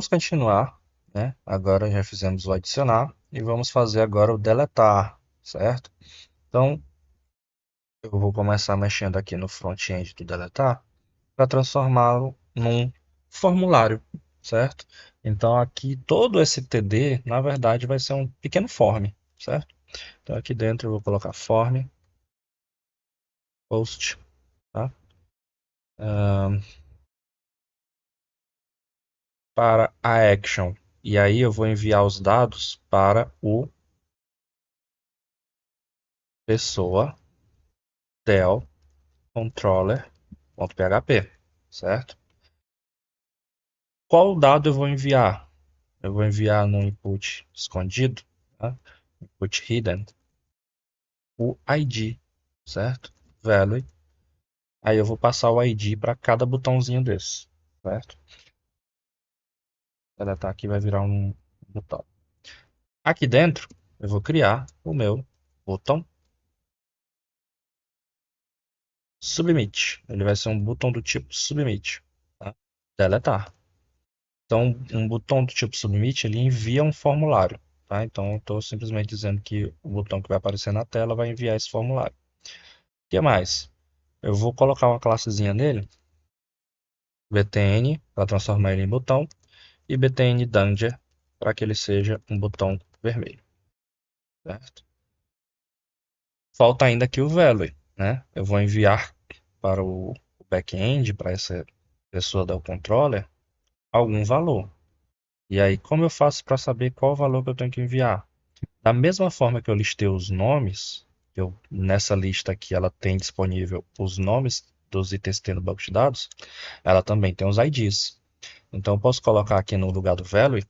Vamos continuar, né? Agora já fizemos o adicionar e vamos fazer agora o deletar, certo? Então, eu vou começar mexendo aqui no front-end do deletar para transformá-lo num formulário, certo? Então, aqui todo esse TD, na verdade, vai ser um pequeno form, certo? Então, aqui dentro eu vou colocar form, post, tá? Para a action. E aí eu vou enviar os dados para o pessoa del controller.php, certo? Qual dado eu vou enviar? Eu vou enviar no input escondido, tá? Input hidden, o ID, certo? Value. Aí eu vou passar o ID para cada botãozinho desse, certo? Deletar aqui vai virar um botão. Aqui dentro eu vou criar o meu botão submit. Ele vai ser um botão do tipo submit, tá? Deletar. Então, um botão do tipo submit, ele envia um formulário, tá? Então, eu estou simplesmente dizendo que o botão que vai aparecer na tela vai enviar esse formulário. O que mais? Eu vou colocar uma classezinha nele, btn, para transformar ele em botão, e btn danger, para que ele seja um botão vermelho, certo? Falta ainda aqui o value, né? Eu vou enviar para o back-end, para essa pessoa do controller, algum valor. E aí, como eu faço para saber qual o valor que eu tenho que enviar? Da mesma forma que eu listei os nomes, nessa lista aqui ela tem disponível os nomes dos itens que tem no banco de dados, ela também tem os IDs. Então eu posso colocar aqui no lugar do value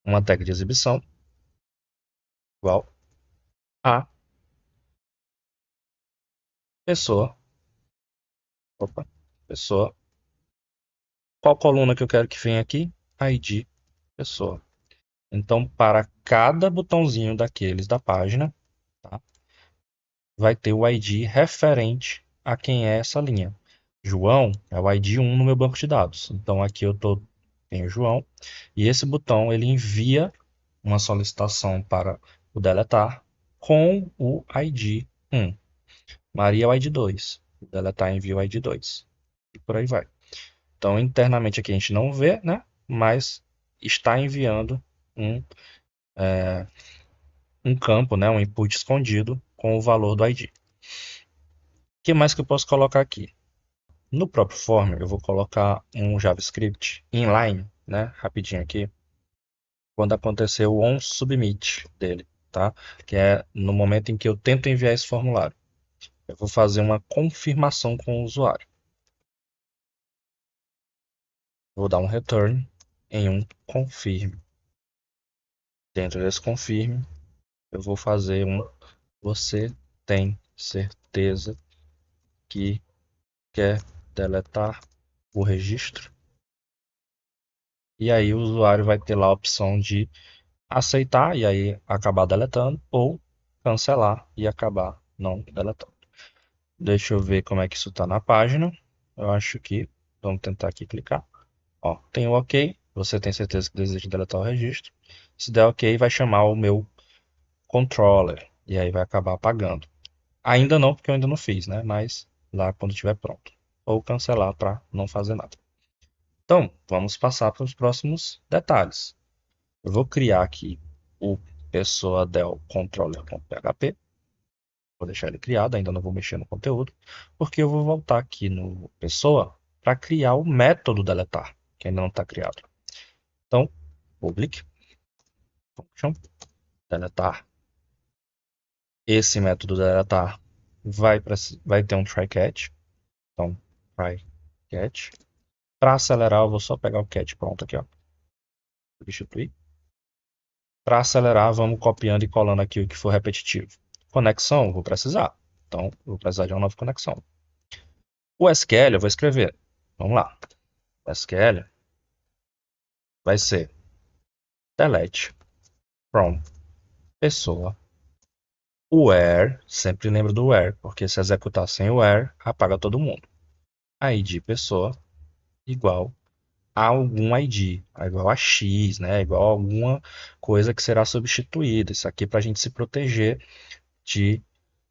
uma tag de exibição igual a pessoa, opa, pessoa, qual coluna que eu quero que venha aqui? ID pessoa. Então para cada botãozinho daqueles da página, tá, vai ter o ID referente a quem é essa linha. João é o ID 1 no meu banco de dados. Então aqui tenho João e esse botão ele envia uma solicitação para o deletar com o ID 1. Maria é o ID 2. O deletar envia o ID 2. E por aí vai. Então internamente aqui a gente não vê, né? Mas está enviando um, um campo, né? Um input escondido com o valor do ID. O que mais que eu posso colocar aqui? No próprio form, eu vou colocar um JavaScript inline, né? Rapidinho aqui, quando acontecer o onSubmit dele, tá? Que é no momento em que eu tento enviar esse formulário. Eu vou fazer uma confirmação com o usuário. Vou dar um return em um confirme. Dentro desse confirme, eu vou fazer um você tem certeza que quer deletar o registro? E aí o usuário vai ter lá a opção de aceitar e aí acabar deletando ou cancelar e acabar não deletando. Deixa eu ver como é que isso está na página. Eu acho que vamos tentar aqui clicar. Ó, tem o OK. Você tem certeza que deseja deletar o registro. Se der OK, vai chamar o meu controller e aí vai acabar apagando. Ainda não, porque eu ainda não fiz, né? Mas lá quando estiver pronto. Ou cancelar para não fazer nada. Então, vamos passar para os próximos detalhes. Eu vou criar aqui o pessoa del controller.php. Vou deixar ele criado, ainda não vou mexer no conteúdo, porque eu vou voltar aqui no pessoa para criar o método deletar, que ainda não está criado. Então, public function deletar. Esse método deletar vai ter um try catch. Então, try catch. Para acelerar, eu vou só pegar o catch pronto aqui, ó. Substituir. Para acelerar, vamos copiando e colando aqui o que for repetitivo. Conexão, vou precisar. Então, vou precisar de uma nova conexão. O SQL eu vou escrever. Vamos lá. O SQL vai ser delete from pessoa where, sempre lembra do where, porque se executar sem o where, apaga todo mundo. ID pessoa igual a algum ID, igual a X, né? Igual a alguma coisa que será substituída. Isso aqui para a gente se proteger de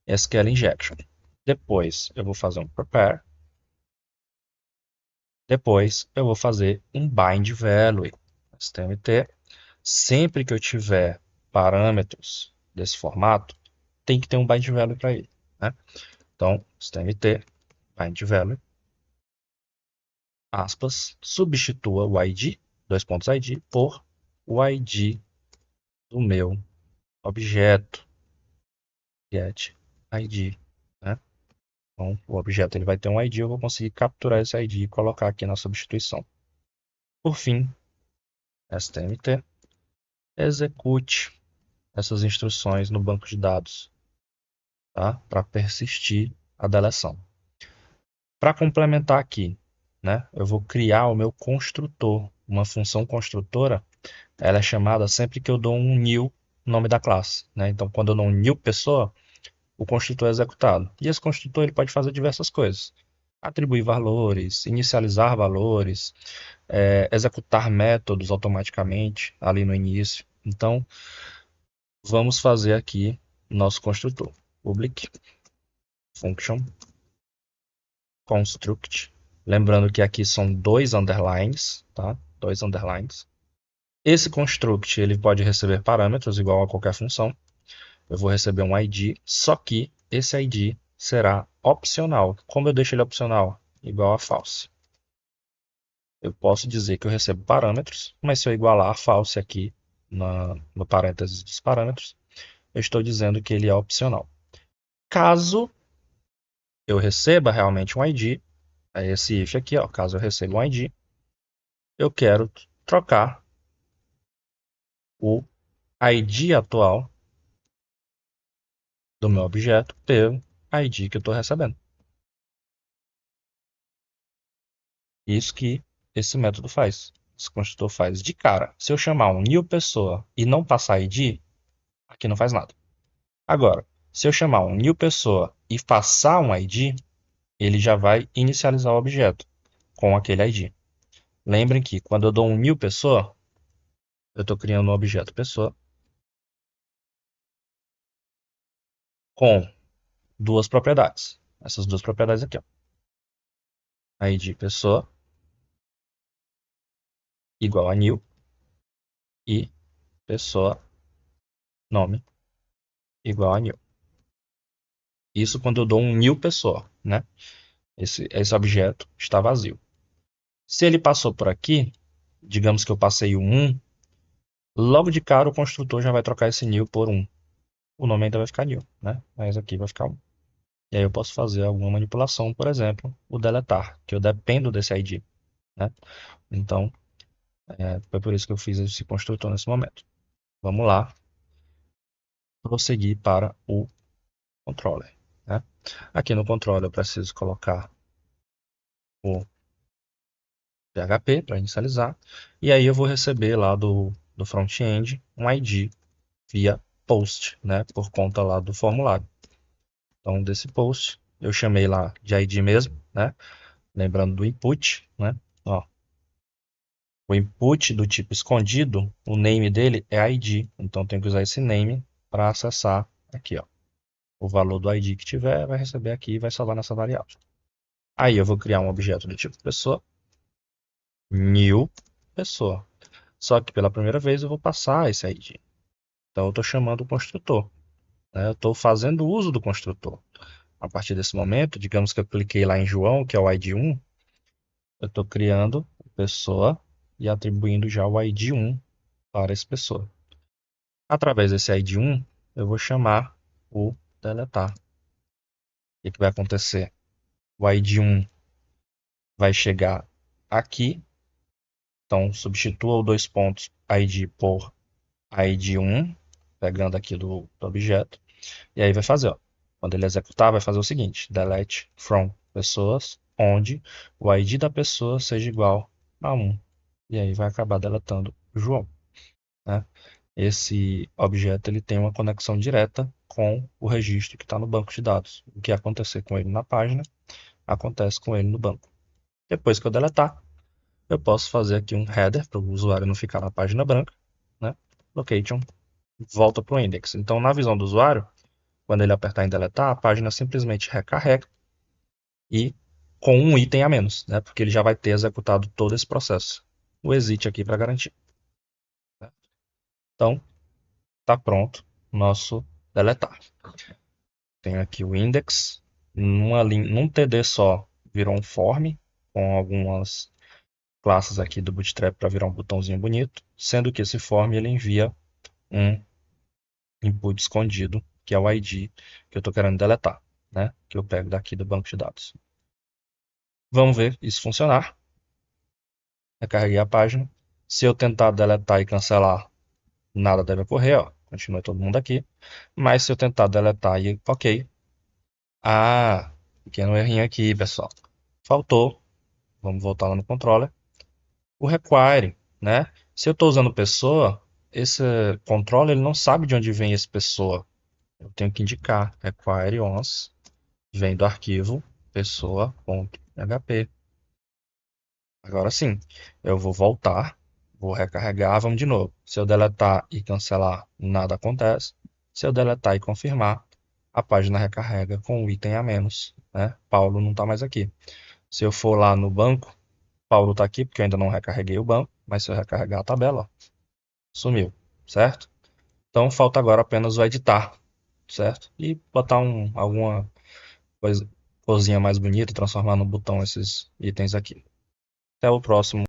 SQL injection. Depois eu vou fazer um prepare. Depois eu vou fazer um bind value. STMT. Sempre que eu tiver parâmetros desse formato, tem que ter um bind value para ele, né? Então, STMT, bind value, aspas, substitua o ID, dois pontos ID, por o ID do meu objeto get ID, né? Então, o objeto ele vai ter um ID, eu vou conseguir capturar esse ID e colocar aqui na substituição. Por fim, STMT, execute essas instruções no banco de dados, tá? Para persistir a deleção. Para complementar aqui, né, eu vou criar o meu construtor, uma função construtora. Ela é chamada sempre que eu dou um new nome da classe, né? Então, quando eu dou um new pessoa, o construtor é executado. E esse construtor ele pode fazer diversas coisas: atribuir valores, inicializar valores, executar métodos automaticamente ali no início. Então, vamos fazer aqui nosso construtor. Public function construct. Lembrando que aqui são dois underlines, tá? Dois underlines. Esse construct ele pode receber parâmetros igual a qualquer função. Eu vou receber um ID, só que esse ID será opcional. Como eu deixo ele opcional? Igual a false. Eu posso dizer que eu recebo parâmetros, mas se eu igualar a false aqui no parênteses dos parâmetros, eu estou dizendo que ele é opcional. Caso eu receba realmente um ID, é esse if aqui, ó, caso eu receba um ID, eu quero trocar o ID atual do meu objeto pelo ID que eu estou recebendo. Isso que esse método faz. Esse construtor faz de cara. Se eu chamar um new pessoa e não passar ID, aqui não faz nada. Agora, se eu chamar um new pessoa e passar um ID, ele já vai inicializar o objeto com aquele ID. Lembrem que quando eu dou um new pessoa, eu estou criando um objeto pessoa com duas propriedades. Essas duas propriedades aqui, ó. ID pessoa igual a new e pessoa nome igual a new. Isso quando eu dou um new pessoa, né? Esse objeto está vazio. Se ele passou por aqui, digamos que eu passei o 1, logo de cara o construtor já vai trocar esse new por 1. O nome ainda vai ficar new, né? Mas aqui vai ficar 1. E aí eu posso fazer alguma manipulação, por exemplo, o deletar, que eu dependo desse ID, né? Então, foi por isso que eu fiz esse construtor nesse momento. Vamos lá, prosseguir para o controller, né? Aqui no controller eu preciso colocar o PHP para inicializar. E aí eu vou receber lá do front-end um ID via post, né? Por conta lá do formulário. Então, desse post, eu chamei lá de ID mesmo, né? Lembrando do input, né? Ó, o input do tipo escondido, o name dele é ID. Então, eu tenho que usar esse name para acessar aqui, ó. O valor do ID que tiver, vai receber aqui e vai salvar nessa variável. Aí eu vou criar um objeto do tipo pessoa, new pessoa. Só que pela primeira vez eu vou passar esse ID. Então eu estou chamando o construtor, né? Eu estou fazendo uso do construtor. A partir desse momento, digamos que eu cliquei lá em João, que é o ID 1, eu estou criando pessoa e atribuindo já o ID 1 para essa pessoa. Através desse ID 1, eu vou chamar o deletar. O que vai acontecer? O ID 1 vai chegar aqui, então substitua o dois pontos ID por ID 1, pegando aqui do objeto, e aí vai fazer, ó, quando ele executar, vai fazer o seguinte: delete from pessoas, onde o ID da pessoa seja igual a 1. E aí vai acabar deletando o João, né? Esse objeto ele tem uma conexão direta com o registro que está no banco de dados. O que acontecer com ele na página, acontece com ele no banco. Depois que eu deletar, eu posso fazer aqui um header para o usuário não ficar na página branca, né? Location, volta para o index. Então, na visão do usuário, quando ele apertar em deletar, a página simplesmente recarrega e com um item a menos, né? Porque ele já vai ter executado todo esse processo. O exit aqui para garantir. Então, está pronto o nosso deletar. Tenho aqui o index, num TD só virou um form, com algumas classes aqui do Bootstrap para virar um botãozinho bonito, sendo que esse form ele envia um input escondido, que é o ID que eu estou querendo deletar, né? Que eu pego daqui do banco de dados. Vamos ver isso funcionar. Recarreguei a página. Se eu tentar deletar e cancelar, nada deve ocorrer, ó. Continua todo mundo aqui. Mas se eu tentar deletar e ok. Ah, pequeno errinho aqui, pessoal. Faltou. Vamos voltar lá no controller. O require, né? Se eu estou usando pessoa, esse controller ele não sabe de onde vem esse pessoa. Eu tenho que indicar require once, vem do arquivo pessoa.php. Agora sim, eu vou voltar, vou recarregar, vamos de novo. Se eu deletar e cancelar, nada acontece. Se eu deletar e confirmar, a página recarrega com um item a menos, né? Paulo não está mais aqui. Se eu for lá no banco, Paulo está aqui porque eu ainda não recarreguei o banco, mas se eu recarregar a tabela, ó, sumiu, certo? Então falta agora apenas o editar, certo? E botar alguma coisa, coisinha mais bonita, transformar no botão esses itens aqui. Até o próximo.